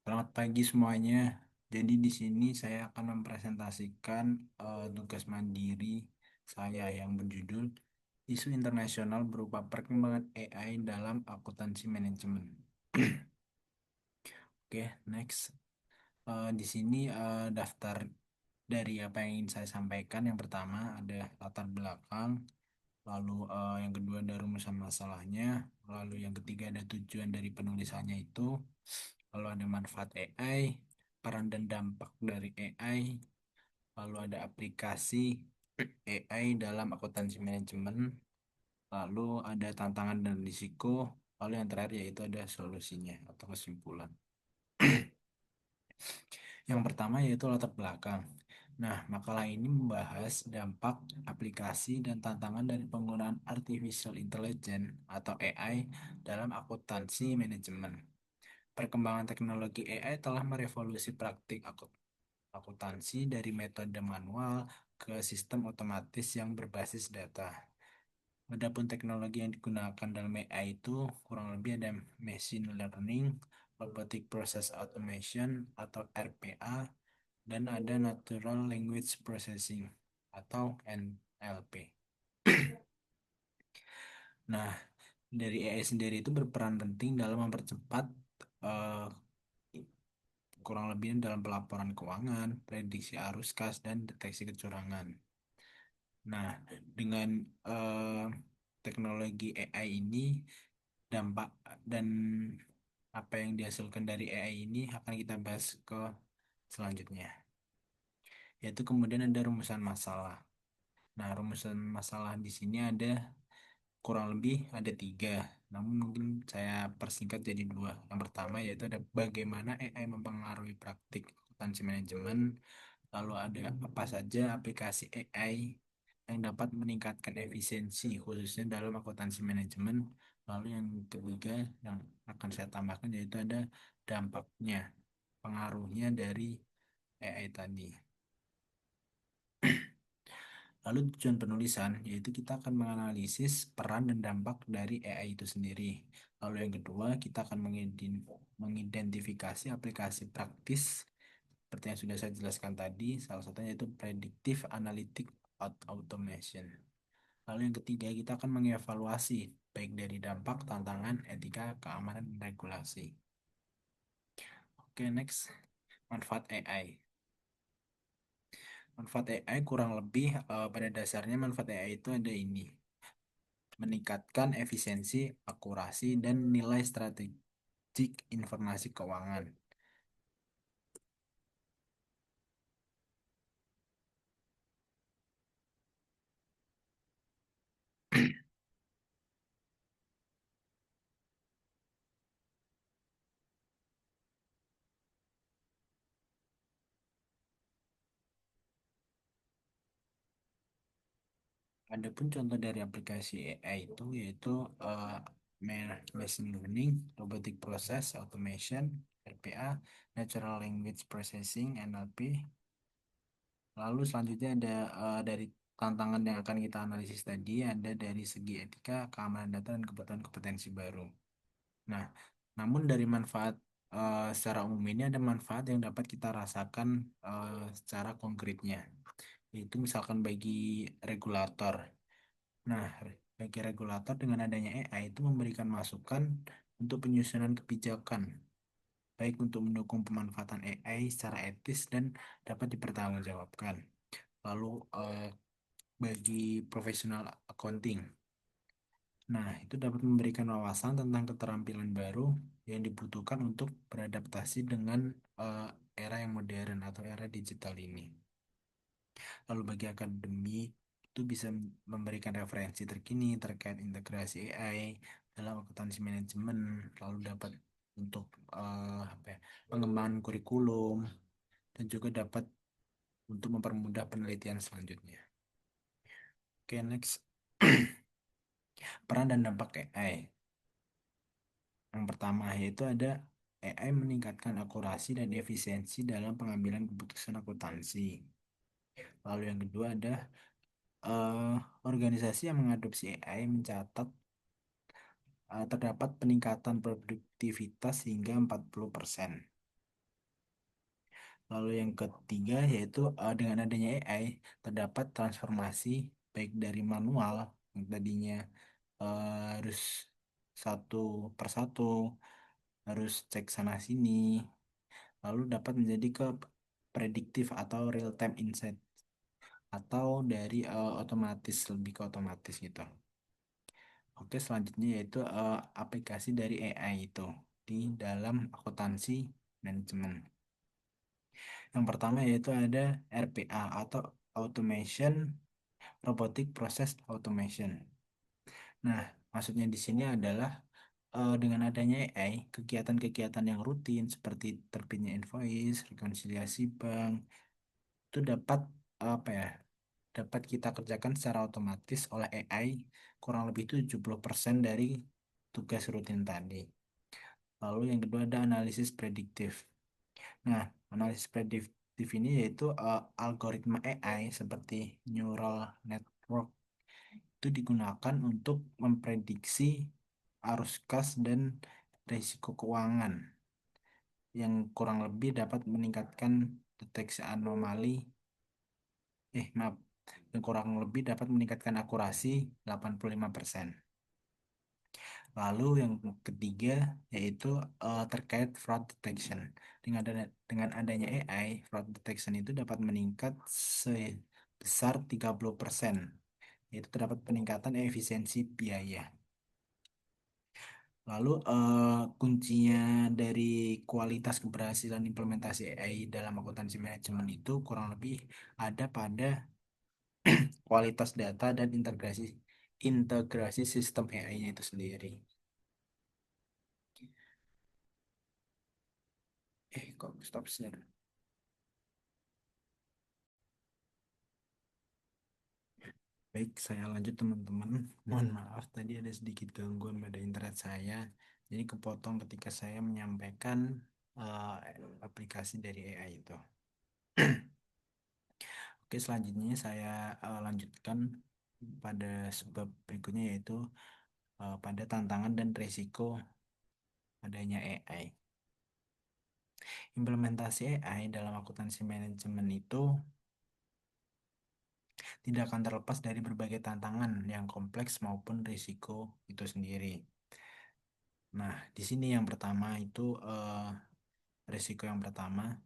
Selamat pagi semuanya. Jadi di sini saya akan mempresentasikan tugas mandiri saya yang berjudul Isu Internasional Berupa Perkembangan AI dalam Akuntansi Manajemen. Oke, next. Di sini daftar dari apa yang ingin saya sampaikan. Yang pertama ada latar belakang, lalu yang kedua ada rumusan masalahnya, lalu yang ketiga ada tujuan dari penulisannya itu, lalu ada manfaat AI, peran dan dampak dari AI, lalu ada aplikasi AI dalam akuntansi manajemen, lalu ada tantangan dan risiko, lalu yang terakhir yaitu ada solusinya atau kesimpulan. Yang pertama yaitu latar belakang. Nah, makalah ini membahas dampak, aplikasi, dan tantangan dari penggunaan artificial intelligence atau AI dalam akuntansi manajemen. Perkembangan teknologi AI telah merevolusi praktik akuntansi dari metode manual ke sistem otomatis yang berbasis data. Adapun teknologi yang digunakan dalam AI itu kurang lebih ada machine learning, robotic process automation atau RPA, dan ada natural language processing atau NLP. Nah, dari AI sendiri itu berperan penting dalam mempercepat eh, kurang lebih dalam pelaporan keuangan, prediksi arus kas, dan deteksi kecurangan. Nah, dengan eh, teknologi AI ini, dampak dan apa yang dihasilkan dari AI ini akan kita bahas ke selanjutnya. Yaitu kemudian ada rumusan masalah. Nah, rumusan masalah di sini ada kurang lebih ada tiga. Namun mungkin saya persingkat jadi dua. Yang pertama yaitu ada bagaimana AI mempengaruhi praktik akuntansi manajemen. Lalu ada apa saja aplikasi AI yang dapat meningkatkan efisiensi khususnya dalam akuntansi manajemen. Lalu yang ketiga yang akan saya tambahkan yaitu ada dampaknya, pengaruhnya dari AI tadi. Lalu tujuan penulisan yaitu kita akan menganalisis peran dan dampak dari AI itu sendiri. Lalu yang kedua kita akan mengidentifikasi aplikasi praktis seperti yang sudah saya jelaskan tadi, salah satunya yaitu predictive analytic automation. Lalu yang ketiga, kita akan mengevaluasi baik dari dampak, tantangan, etika, keamanan, dan regulasi. Oke, next. Manfaat AI. Manfaat AI kurang lebih pada dasarnya manfaat AI itu ada ini. Meningkatkan efisiensi, akurasi, dan nilai strategik informasi keuangan. Adapun contoh dari aplikasi AI itu yaitu machine learning, robotic process automation, RPA, natural language processing (NLP). Lalu selanjutnya ada dari tantangan yang akan kita analisis tadi ada dari segi etika, keamanan data, dan kebutuhan kompetensi baru. Nah, namun dari manfaat secara umum ini ada manfaat yang dapat kita rasakan secara konkretnya, yaitu misalkan bagi regulator. Nah, bagi regulator dengan adanya AI itu memberikan masukan untuk penyusunan kebijakan, baik untuk mendukung pemanfaatan AI secara etis dan dapat dipertanggungjawabkan. Lalu bagi profesional accounting, nah itu dapat memberikan wawasan tentang keterampilan baru yang dibutuhkan untuk beradaptasi dengan era yang modern atau era digital ini. Lalu bagi akademik itu bisa memberikan referensi terkini terkait integrasi AI dalam akuntansi manajemen, lalu dapat untuk apa ya, pengembangan kurikulum dan juga dapat untuk mempermudah penelitian selanjutnya. Oke, next. Peran dan dampak AI. Yang pertama yaitu ada AI meningkatkan akurasi dan efisiensi dalam pengambilan keputusan akuntansi. Lalu yang kedua ada eh, organisasi yang mengadopsi AI mencatat terdapat peningkatan produktivitas hingga 40%. Lalu yang ketiga yaitu dengan adanya AI terdapat transformasi baik dari manual yang tadinya harus satu persatu harus cek sana sini, lalu dapat menjadi ke prediktif atau real time insight atau dari otomatis, lebih ke otomatis gitu. Oke, selanjutnya yaitu aplikasi dari AI itu di dalam akuntansi manajemen. Yang pertama yaitu ada RPA atau Automation Robotic Process Automation. Nah, maksudnya di sini adalah dengan adanya AI, kegiatan-kegiatan yang rutin seperti terbitnya invoice, rekonsiliasi bank, itu dapat apa ya? Dapat kita kerjakan secara otomatis oleh AI kurang lebih 70% dari tugas rutin tadi. Lalu yang kedua ada analisis prediktif. Nah, analisis prediktif ini yaitu algoritma AI seperti neural network itu digunakan untuk memprediksi arus kas dan risiko keuangan yang kurang lebih dapat meningkatkan deteksi anomali, maaf, yang kurang lebih dapat meningkatkan akurasi 85%. Lalu yang ketiga yaitu terkait fraud detection. Dengan adanya AI, fraud detection itu dapat meningkat sebesar 30%. Yaitu terdapat peningkatan efisiensi biaya. Lalu kuncinya dari kualitas keberhasilan implementasi AI dalam akuntansi manajemen itu kurang lebih ada pada kualitas data dan integrasi integrasi sistem AI-nya itu sendiri. Kok stop share? Baik, saya lanjut teman-teman. Mohon maaf tadi ada sedikit gangguan pada internet saya. Jadi kepotong ketika saya menyampaikan aplikasi dari AI itu. Oke, selanjutnya saya lanjutkan pada sebab berikutnya yaitu pada tantangan dan risiko adanya AI. Implementasi AI dalam akuntansi manajemen itu tidak akan terlepas dari berbagai tantangan yang kompleks maupun risiko itu sendiri. Nah, di sini yang pertama itu risiko yang pertama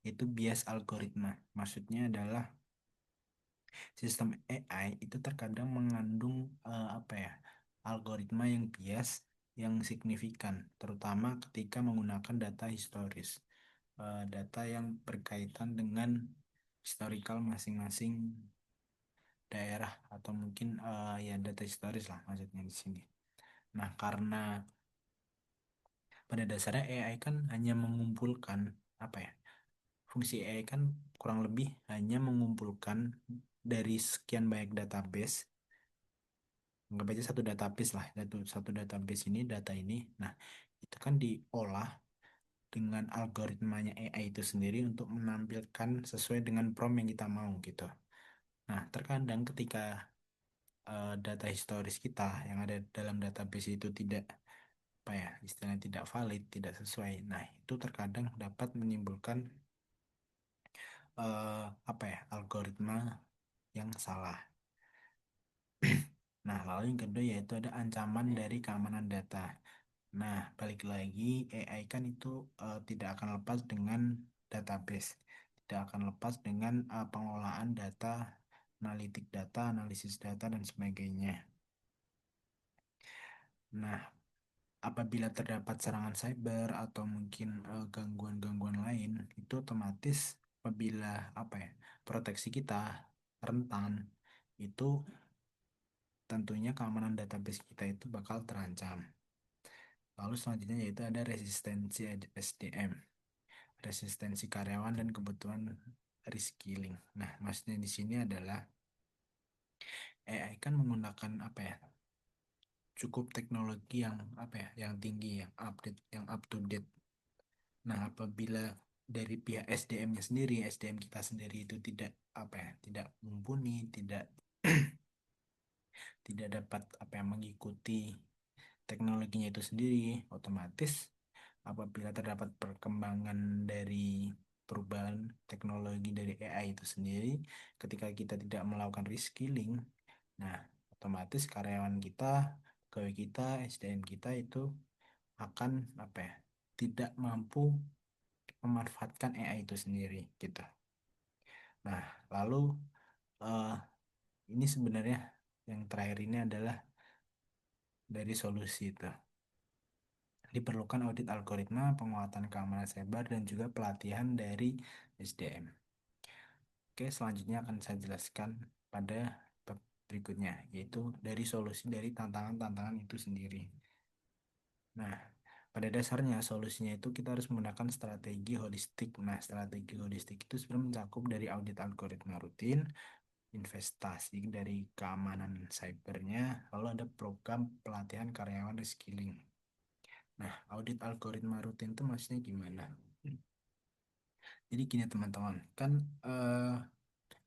itu bias algoritma. Maksudnya adalah sistem AI itu terkadang mengandung apa ya, algoritma yang bias yang signifikan, terutama ketika menggunakan data historis, data yang berkaitan dengan historical masing-masing daerah atau mungkin ya data historis lah maksudnya di sini. Nah, karena pada dasarnya AI kan hanya mengumpulkan apa ya? Fungsi AI kan kurang lebih hanya mengumpulkan dari sekian banyak database, anggap aja satu database lah, satu database ini, data ini. Nah, itu kan diolah dengan algoritmanya AI itu sendiri untuk menampilkan sesuai dengan prompt yang kita mau gitu. Nah, terkadang ketika data historis kita yang ada dalam database itu tidak apa ya, istilahnya tidak valid, tidak sesuai. Nah, itu terkadang dapat menimbulkan apa ya, algoritma yang salah. Nah, lalu yang kedua yaitu ada ancaman dari keamanan data. Nah, balik lagi AI kan itu tidak akan lepas dengan database, tidak akan lepas dengan pengelolaan data, analitik data, analisis data dan sebagainya. Nah, apabila terdapat serangan cyber atau mungkin gangguan-gangguan lain, itu otomatis apabila apa ya, proteksi kita rentan, itu tentunya keamanan database kita itu bakal terancam. Lalu selanjutnya yaitu ada resistensi SDM, resistensi karyawan dan kebutuhan reskilling. Nah, maksudnya di sini adalah AI kan menggunakan apa ya? Cukup teknologi yang apa ya? Yang tinggi, yang update, yang up to date. Nah, apabila dari pihak SDM-nya sendiri, SDM kita sendiri itu tidak apa ya? Tidak mumpuni, tidak dapat apa yang mengikuti teknologinya itu sendiri, otomatis apabila terdapat perkembangan dari perubahan teknologi dari AI itu sendiri, ketika kita tidak melakukan reskilling, nah otomatis karyawan kita, pegawai kita, SDM kita itu akan apa ya, tidak mampu memanfaatkan AI itu sendiri gitu. Nah, lalu eh, ini sebenarnya yang terakhir ini adalah dari solusi itu. Diperlukan audit algoritma, penguatan keamanan cyber, dan juga pelatihan dari SDM. Oke, selanjutnya akan saya jelaskan pada bab berikutnya, yaitu dari solusi dari tantangan-tantangan itu sendiri. Nah, pada dasarnya solusinya itu kita harus menggunakan strategi holistik. Nah, strategi holistik itu sebenarnya mencakup dari audit algoritma rutin, investasi dari keamanan cybernya, lalu ada program pelatihan karyawan reskilling. Nah, audit algoritma rutin itu maksudnya gimana? Jadi gini teman-teman, kan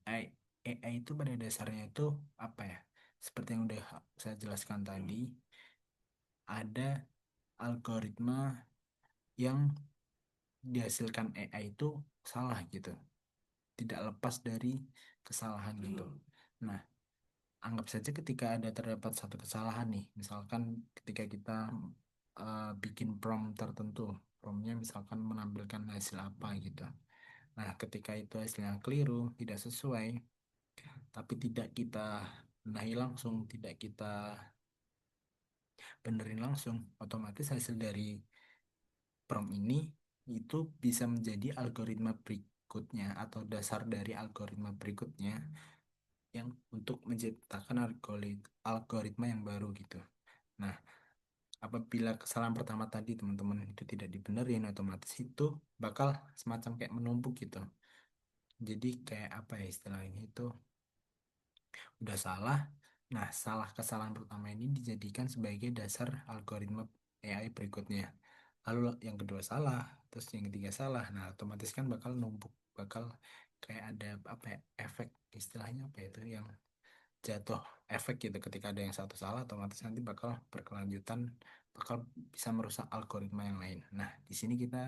AI, AI itu pada dasarnya itu apa ya? Seperti yang udah saya jelaskan tadi, ada algoritma yang dihasilkan AI itu salah gitu, tidak lepas dari kesalahan gitu. Nah, anggap saja ketika ada terdapat satu kesalahan nih, misalkan ketika kita bikin prompt tertentu, promptnya misalkan menampilkan hasil apa gitu. Nah, ketika itu hasilnya keliru, tidak sesuai, tapi tidak kita benahi langsung, tidak kita benerin langsung, otomatis hasil dari prompt ini itu bisa menjadi algoritma berikutnya atau dasar dari algoritma berikutnya yang untuk menciptakan algoritma yang baru gitu. Nah, apabila kesalahan pertama tadi teman-teman itu tidak dibenerin, otomatis itu bakal semacam kayak menumpuk gitu. Jadi kayak apa ya istilahnya itu udah salah. Nah, kesalahan pertama ini dijadikan sebagai dasar algoritma AI berikutnya. Lalu yang kedua salah, terus yang ketiga salah. Nah, otomatis kan bakal numpuk, bakal kayak ada apa ya, efek istilahnya apa ya itu yang jatuh efek gitu ketika ada yang satu salah otomatis nanti bakal berkelanjutan bakal bisa merusak algoritma yang lain. Nah, di sini kita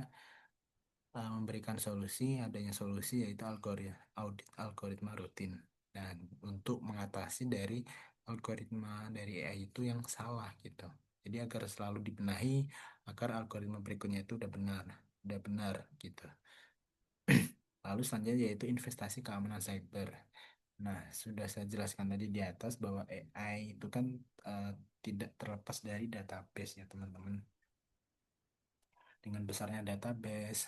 memberikan solusi, adanya solusi yaitu audit algoritma rutin. Dan untuk mengatasi dari algoritma dari AI itu yang salah gitu. Jadi agar selalu dibenahi agar algoritma berikutnya itu udah benar gitu. Lalu selanjutnya yaitu investasi keamanan cyber. Nah, sudah saya jelaskan tadi di atas bahwa AI itu kan eh, tidak terlepas dari database ya teman-teman. Dengan besarnya database,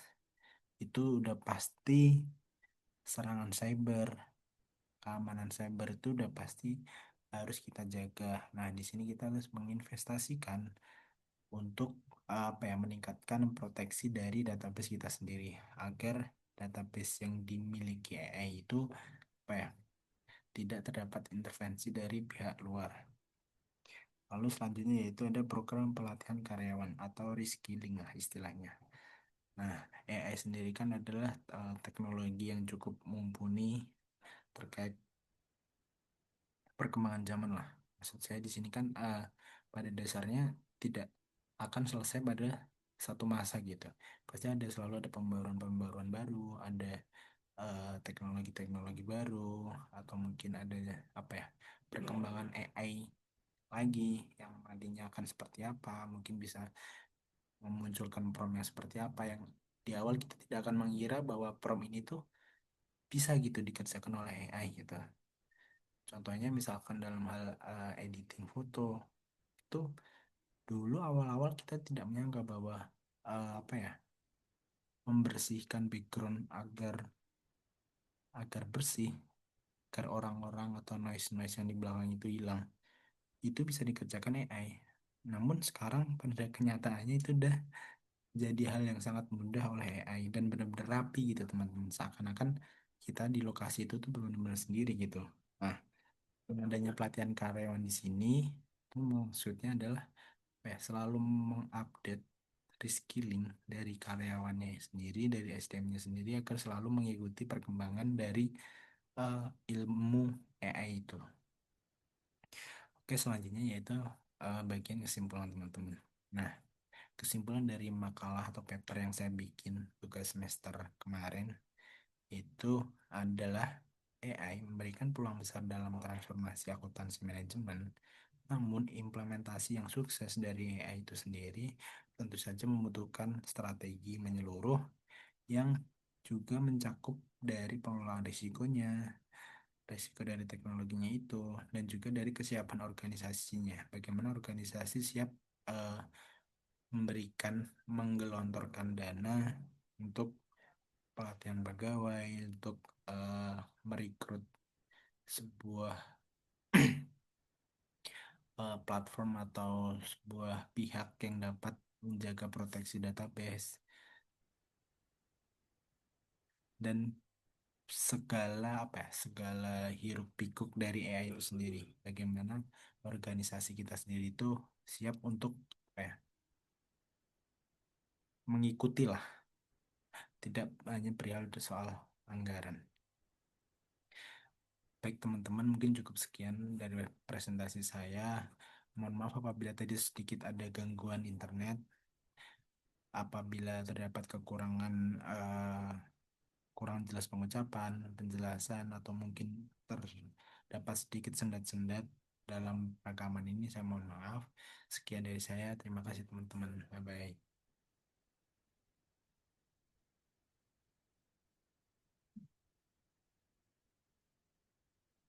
itu udah pasti serangan cyber, keamanan cyber itu udah pasti harus kita jaga. Nah, di sini kita harus menginvestasikan untuk apa ya, meningkatkan proteksi dari database kita sendiri agar database yang dimiliki AI itu apa ya, tidak terdapat intervensi dari pihak luar. Lalu selanjutnya yaitu ada program pelatihan karyawan atau reskilling lah istilahnya. Nah, AI sendiri kan adalah teknologi yang cukup mumpuni terkait perkembangan zaman lah. Maksud saya di sini kan pada dasarnya tidak akan selesai pada satu masa gitu. Pasti ada selalu ada pembaruan-pembaruan baru, ada teknologi-teknologi baru, atau mungkin ada apa ya, perkembangan AI lagi yang nantinya akan seperti apa, mungkin bisa memunculkan prompt yang seperti apa yang di awal kita tidak akan mengira bahwa prompt ini tuh bisa gitu dikerjakan oleh AI gitu. Contohnya misalkan dalam hal editing foto itu dulu awal-awal kita tidak menyangka bahwa apa ya, membersihkan background agar agar bersih, agar orang-orang atau noise-noise yang di belakang itu hilang, itu bisa dikerjakan AI. Namun sekarang pada kenyataannya itu udah jadi hal yang sangat mudah oleh AI dan benar-benar rapi gitu teman-teman. Seakan-akan kita di lokasi itu tuh benar-benar sendiri gitu. Nah, dengan adanya pelatihan karyawan di sini, itu maksudnya adalah apa ya, selalu mengupdate reskilling dari karyawannya sendiri, dari SDM-nya sendiri agar selalu mengikuti perkembangan dari ilmu AI itu. Oke, selanjutnya yaitu bagian kesimpulan teman-teman. Nah, kesimpulan dari makalah atau paper yang saya bikin tugas semester kemarin itu adalah AI memberikan peluang besar dalam transformasi akuntansi manajemen. Namun, implementasi yang sukses dari AI itu sendiri tentu saja membutuhkan strategi menyeluruh yang juga mencakup dari pengelolaan risikonya, risiko dari teknologinya itu, dan juga dari kesiapan organisasinya. Bagaimana organisasi siap eh, memberikan, menggelontorkan dana untuk pelatihan pegawai, untuk merekrut sebuah platform atau sebuah pihak yang dapat menjaga proteksi database dan segala apa ya, segala hiruk pikuk dari AI itu sendiri. Bagaimana organisasi kita sendiri itu siap untuk apa ya, mengikuti lah, tidak hanya perihal soal anggaran. Baik teman-teman, mungkin cukup sekian dari presentasi saya. Mohon maaf apabila tadi sedikit ada gangguan internet, apabila terdapat kekurangan kurang jelas pengucapan, penjelasan, atau mungkin terdapat sedikit sendat-sendat dalam rekaman ini, saya mohon maaf. Sekian dari saya, terima kasih teman-teman. Bye-bye.